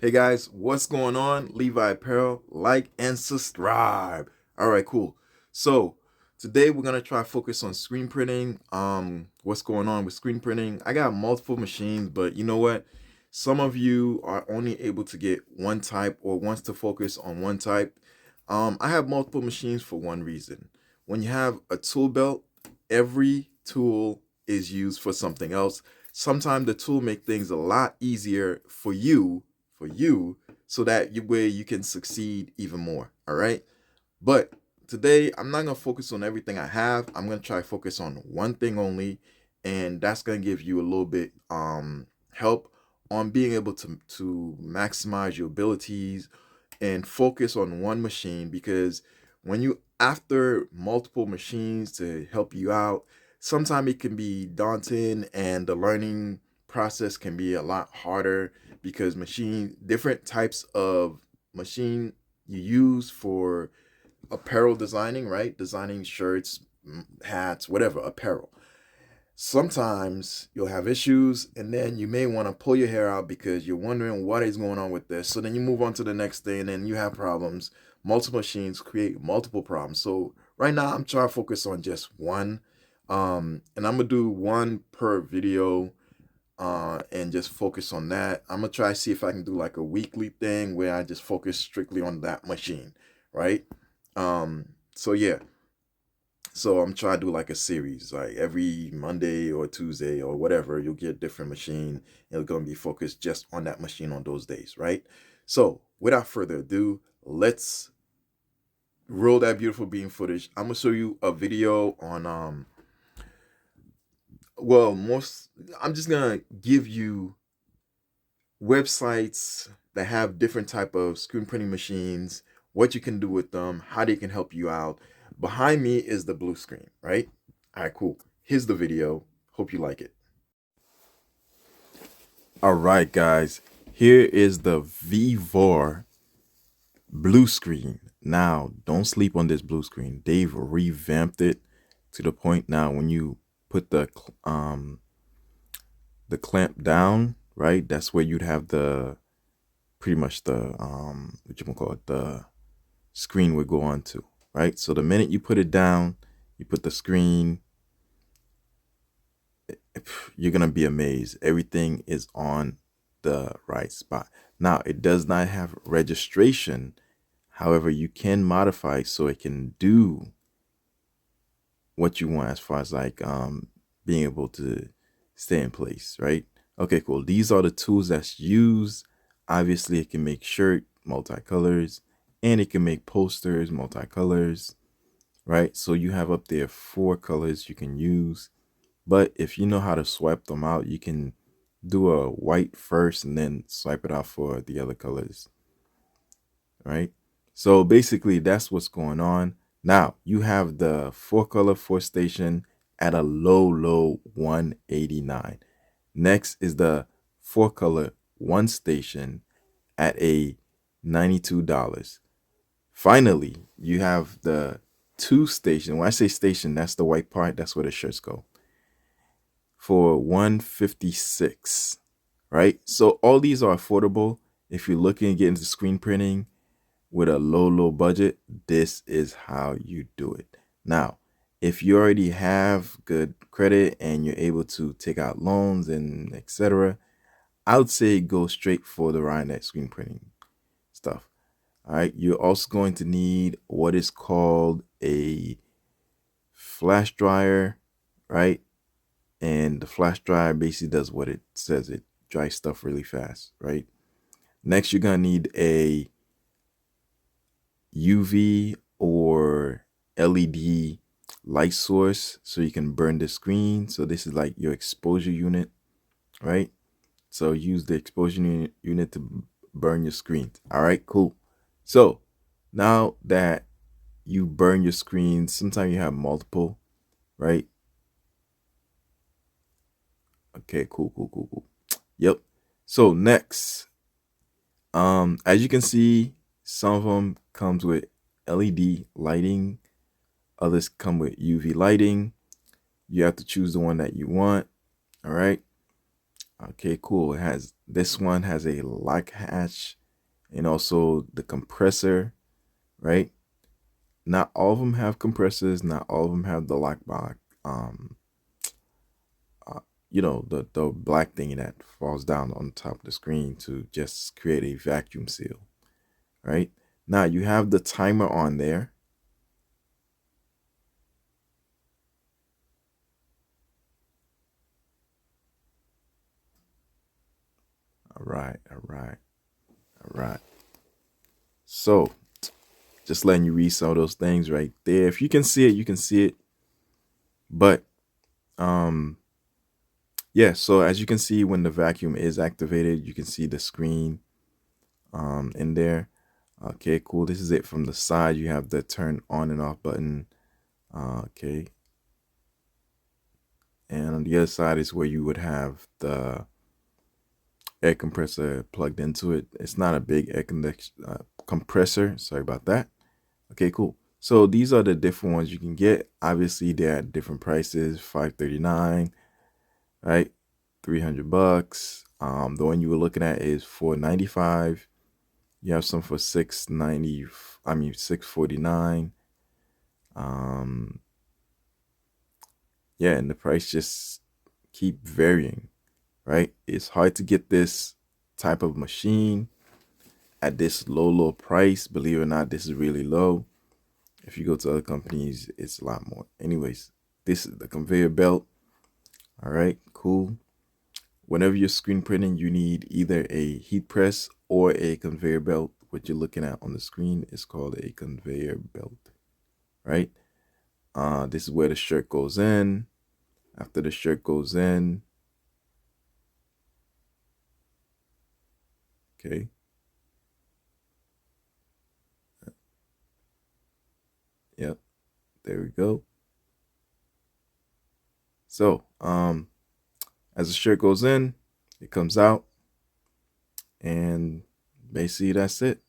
Hey guys, what's going on? Levi Apparel, like and subscribe. All right, cool. So today we're gonna try focus on screen printing. What's going on with screen printing? I got multiple machines, but you know what? Some of you are only able to get one type or wants to focus on one type. I have multiple machines for one reason. When you have a tool belt, every tool is used for something else. Sometimes the tool make things a lot easier for you so that you can succeed even more. All right. But today I'm not gonna focus on everything I have. I'm gonna try to focus on one thing only, and that's gonna give you a little bit help on being able to maximize your abilities and focus on one machine, because when you after multiple machines to help you out, sometimes it can be daunting and the learning process can be a lot harder, because machine different types of machine you use for apparel designing, right? Designing shirts, hats, whatever, apparel. Sometimes you'll have issues and then you may want to pull your hair out because you're wondering what is going on with this. So then you move on to the next thing and then you have problems. Multiple machines create multiple problems. So right now I'm trying to focus on just one. And I'm gonna do one per video and just focus on that. I'm gonna try to see if I can do like a weekly thing where I just focus strictly on that machine, right? So yeah, so I'm trying to do like a series, like every Monday or Tuesday or whatever, you'll get a different machine. It's gonna be focused just on that machine on those days, right? So without further ado, let's roll that beautiful beam footage. I'm gonna show you a video on well, most I'm just gonna give you websites that have different type of screen printing machines, what you can do with them, how they can help you out. Behind me is the blue screen, right? All right, cool. Here's the video. Hope you like it. All right, guys. Here is the VVOR blue screen. Now, don't sleep on this blue screen. They've revamped it to the point now when you put the clamp down, right? That's where you'd have the pretty much the what you call it, the screen would go on to, right? So the minute you put it down, you put the screen, you're gonna be amazed. Everything is on the right spot. Now it does not have registration. However, you can modify so it can do what you want as far as like being able to stay in place, right? Okay, cool. These are the tools that's used. Obviously, it can make shirt multicolors and it can make posters multicolors, right? So you have up there 4 colors you can use. But if you know how to swipe them out, you can do a white first and then swipe it out for the other colors, right? So basically that's what's going on. Now you have the 4 color 4 station at a low 189. Next is the 4 color 1 station at a $92. Finally, you have the 2 station. When I say station, that's the white part. That's where the shirts go. For 156, right? So all these are affordable. If you're looking to get into screen printing with a low budget, this is how you do it. Now, if you already have good credit and you're able to take out loans and etc., I would say go straight for the Ryanair screen printing stuff. All right, you're also going to need what is called a flash dryer, right? And the flash dryer basically does what it says. It dries stuff really fast, right? Next, you're gonna need a UV or LED light source so you can burn the screen. So this is like your exposure unit, right? So use the exposure unit to burn your screen. All right, cool. So now that you burn your screen, sometimes you have multiple, right? Okay, cool. Yep. So next, as you can see, some of them comes with LED lighting, others come with UV lighting. You have to choose the one that you want. All right. Okay, cool. It has This one has a lock hatch and also the compressor, right? Not all of them have compressors. Not all of them have the lockbox. Um, the black thing that falls down on top of the screen to just create a vacuum seal, right? Now you have the timer on there. All right, all right, all right. So just letting you read some of those things right there. If you can see it, you can see it. But um, yeah. So as you can see, when the vacuum is activated, you can see the screen in there. Okay, cool. This is it from the side. You have the turn on and off button. Okay, and on the other side is where you would have the air compressor plugged into it. It's not a big air compressor. Sorry about that. Okay, cool. So these are the different ones you can get. Obviously, they're at different prices. $539, right? $300. The one you were looking at is $495. You have some for $690. I mean $649. Um, yeah, and the price just keep varying, right? It's hard to get this type of machine at this low price. Believe it or not, this is really low. If you go to other companies, it's a lot more. Anyways, this is the conveyor belt. All right, cool. Whenever you're screen printing, you need either a heat press or a conveyor belt. What you're looking at on the screen is called a conveyor belt, right? This is where the shirt goes in. After the shirt goes in, okay. Yep, there we go. So, as the shirt goes in, it comes out, and basically that's it,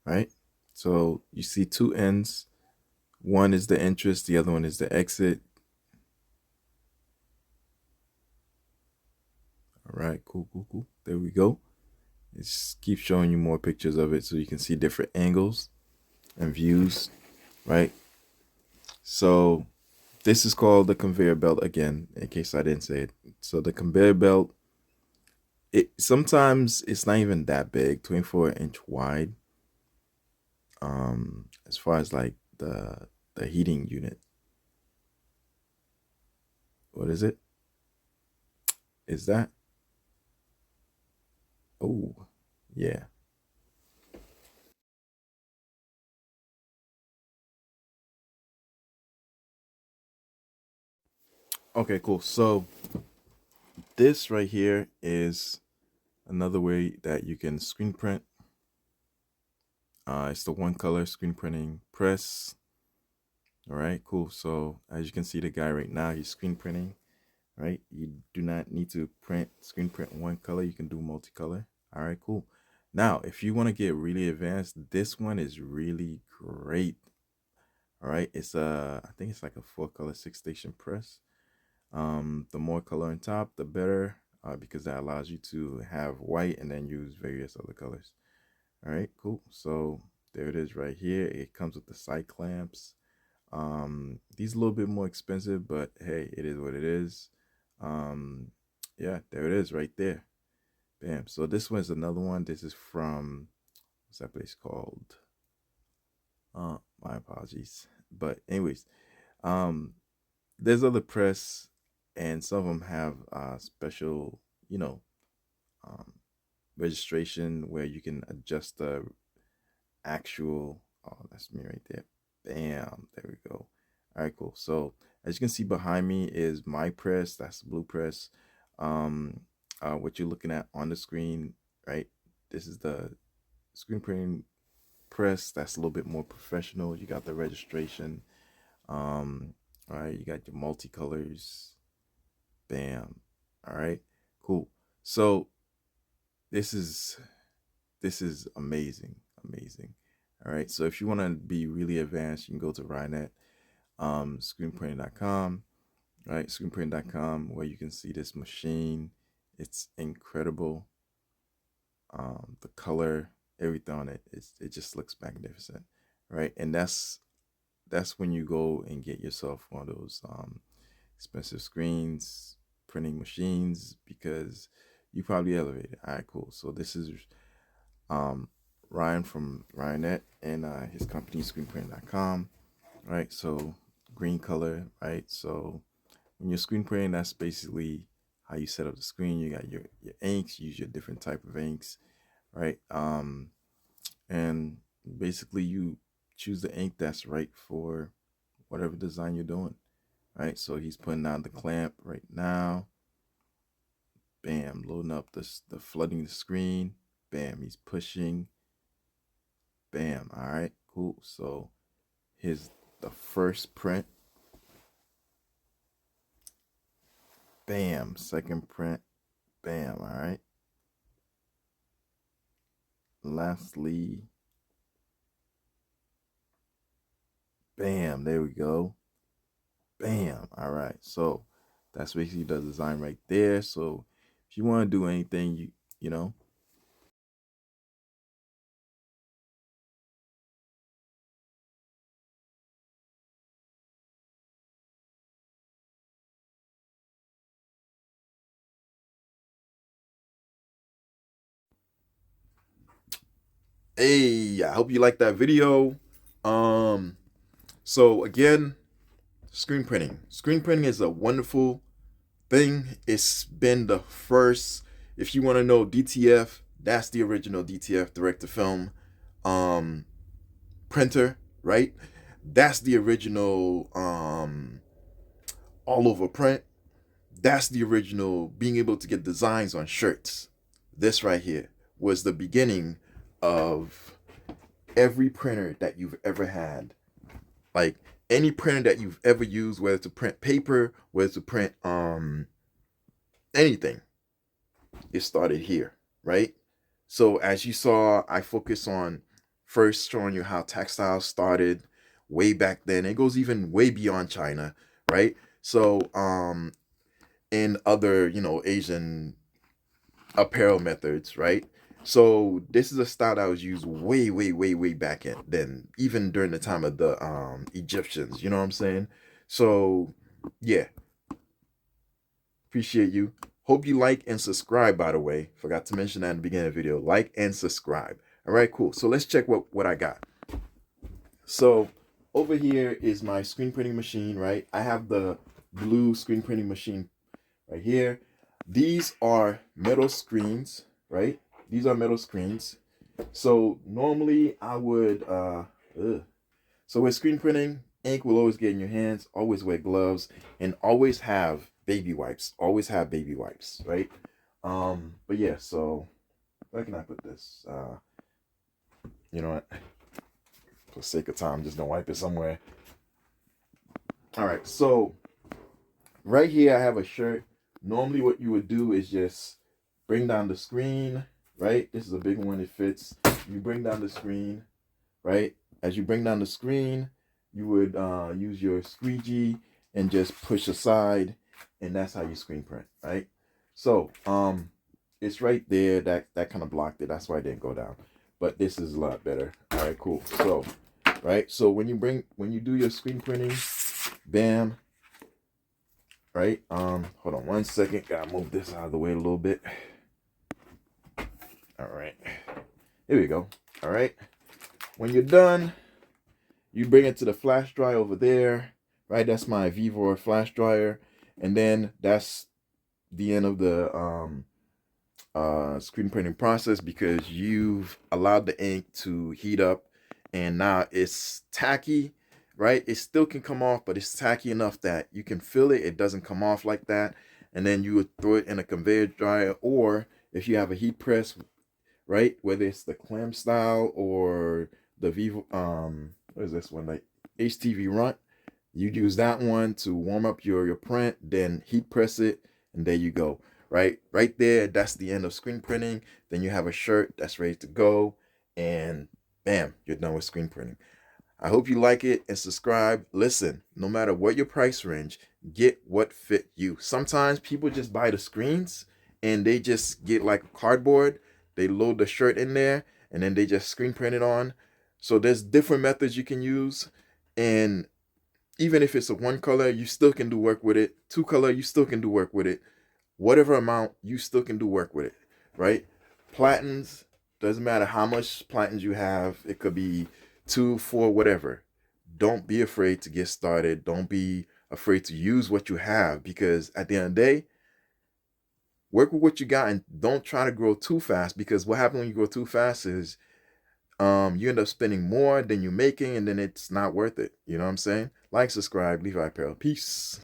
right? So you see two ends. One is the entrance, the other one is the exit. All right, cool, cool, cool. There we go. It just keeps showing you more pictures of it so you can see different angles and views, right? So this is called the conveyor belt again, in case I didn't say it. So the conveyor belt, it sometimes it's not even that big, 24-inch wide. As far as like the heating unit. What is it? Is that? Oh, yeah. Okay, cool. So this right here is another way that you can screen print. It's the one color screen printing press. All right, cool. So as you can see, the guy right now, he's screen printing, right? You do not need to screen print one color. You can do multicolor. All right, cool. Now, if you want to get really advanced, this one is really great. All right, it's I think it's like a 4-color 6-station press. The more color on top, the better, because that allows you to have white and then use various other colors. All right, cool. So there it is right here. It comes with the side clamps. These are a little bit more expensive, but hey, it is what it is. Yeah, there it is right there. Bam. So this one's another one. This is from, what's that place called? My apologies. But anyways, um, there's other press, and some of them have special, um, registration where you can adjust the actual. Oh, that's me right there. Bam, there we go. All right, cool. So as you can see behind me is my press. That's the blue press. Um, what you're looking at on the screen, right? This is the screen printing press. That's a little bit more professional. You got the registration. All right, you got your multicolors. Bam. All right, cool. So this is amazing, amazing. All right, so if you want to be really advanced, you can go to Rynet, screenprinting.com, right? Screenprinting.com, where you can see this machine. It's incredible. the color, everything on it, it just looks magnificent, right? And that's when you go and get yourself one of those expensive screens printing machines, because you probably elevated. All right, cool. So this is um Ryan from Ryanet and his company screenprinting.com, right? So green color, right? So when you're screen printing, that's basically how you set up the screen. You got your inks, use your different type of inks, right? And basically you choose the ink that's right for whatever design you're doing, right? So he's putting on the clamp right now. Bam, loading up the flooding the screen. Bam, he's pushing. Bam, all right, cool. So here's the first print. Bam, second print. Bam, all right. Lastly, bam, there we go. Bam, all right. So that's basically the design right there. So if you want to do anything, you know. Hey, I hope you liked that video. Um, so again, screen printing. Screen printing is a wonderful thing. It's been the first. If you want to know DTF, that's the original DTF direct to film um printer, right? That's the original all over print. That's the original being able to get designs on shirts. This right here was the beginning of every printer that you've ever had. Like any printer that you've ever used, whether to print paper, whether to print anything, it started here, right? So as you saw, I focus on first showing you how textiles started way back then. It goes even way beyond China, right? So in other, Asian apparel methods, right? So this is a style that was used way, way, way, way back then, even during the time of the Egyptians. You know what I'm saying? So yeah, appreciate you. Hope you like and subscribe, by the way. Forgot to mention that in the beginning of the video. Like and subscribe. All right, cool. So let's check what I got. So over here is my screen printing machine, right? I have the blue screen printing machine right here. These are metal screens, right? These are metal screens. So normally I would, so with screen printing, ink will always get in your hands, always wear gloves, and always have baby wipes. Always have baby wipes, right? But yeah, so where can I put this? You know what? For the sake of time, I'm just gonna wipe it somewhere. All right, so right here I have a shirt. Normally what you would do is just bring down the screen, right? This is a big one, it fits. You bring down the screen, right? As you bring down the screen, you would use your squeegee and just push aside, and that's how you screen print, right? So it's right there. That kind of blocked it. That's why it didn't go down. But this is a lot better. All right, cool. So, right. So when you do your screen printing, bam. Right. Hold on one second. Gotta move this out of the way a little bit. All right. Here we go. All right. When you're done, you bring it to the flash dryer over there. Right. That's my Vivor flash dryer, and then that's the end of the screen printing process, because you've allowed the ink to heat up and now it's tacky, right? It still can come off, but it's tacky enough that you can feel it. It doesn't come off like that. And then you would throw it in a conveyor dryer, or if you have a heat press, right? Whether it's the clam style or the Vivo, what is this one? Like HTV Runt. You use that one to warm up your print, then heat press it, and there you go. Right there, that's the end of screen printing. Then you have a shirt that's ready to go, and bam, you're done with screen printing. I hope you like it and subscribe. Listen, no matter what your price range, get what fit you. Sometimes people just buy the screens and they just get like cardboard. They load the shirt in there and then they just screen print it on. So there's different methods you can use. And even if it's a one color, you still can do work with it. Two color, you still can do work with it. Whatever amount, you still can do work with it, right? Platens, doesn't matter how much platens you have. It could be 2, 4, whatever. Don't be afraid to get started. Don't be afraid to use what you have, because at the end of the day, work with what you got and don't try to grow too fast, because what happens when you grow too fast is you end up spending more than you're making, and then it's not worth it. You know what I'm saying? Like, subscribe, Levi Apparel. Peace.